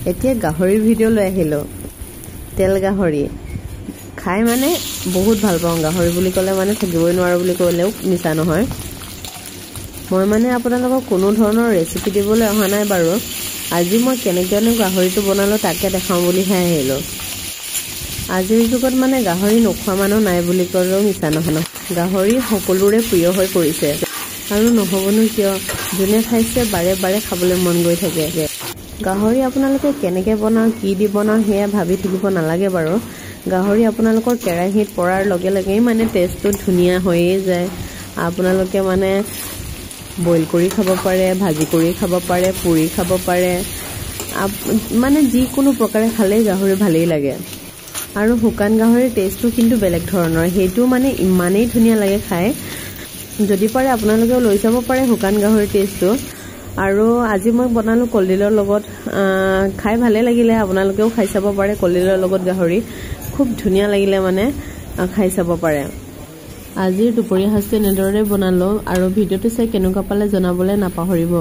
এতিয়া গাহৰিৰ ভিডিঅ' লৈ আহিলো তেল গাহৰি খাই মানে বহুত ভাল পাওঁ গাহৰি বুলি ক'লে মানে থাকিবই নোৱাৰো বুলি ক'লেও মিছা নহয় মই মানে আপোনালোকক কোনো ধৰণৰ ৰেচিপি দিবলৈ অহা নাই বাৰু আজি মই কেনেকৈ গাহৰিটো বনালো তাকে দেখাওঁ বুলিহে আহিলো আজিৰ যুগত মানে গাহৰি নোখোৱা মানুহ নাই বুলি ক'লেও মিছা নহয় গাহৰি সকলোৰে প্ৰিয় হৈ পৰিছে আৰু নহবনো কিয় যোনে খাইছে বাৰে বাৰে খাবলৈ মন গৈ থাকে গাহৰি আপোনালোকে কেনেকৈ বনাও কি দি বনাও হেয়া ভাবি থাকিব নালাগে বাৰু গাহৰি আপোনালোকৰ কেৰাহীত পৰাৰ লগে লগেই মানে টেষ্টটো ধুনীয়া হৈয়ে যায় আপোনালোকে মানে বইল কৰি খাব পাৰে ভাজি কৰি খাব পাৰে পুৰি খাব পাৰে মানে যিকোনো প্ৰকাৰে খালে গাহৰি ভালেই লাগে আৰু শুকান গাহৰিৰ টেষ্টটো কিন্তু বেলেগ ধৰণৰ হেতু মানে ইমানেই ধুনীয়া লাগে খাই যদি পাৰে আপোনালোকেও লৈ যাব পাৰে শুকান গাহৰিৰ টেষ্টটো আৰু আজি মই বনালো কলডিলৰ লগত খাই ভালে লাগিলে আপোনালোকেও খাই চাব পাৰে কলডিলৰ লগত গাহৰি খুব ধুনীয়া লাগিলে মানে খাই চাব পাৰে আজিৰ দুপৰীয়া সাজটো এনেদৰে বনালো আৰু ভিডিঅ'টো চাই কেনেকুৱা পালে জনাবলৈ নাপাহৰিব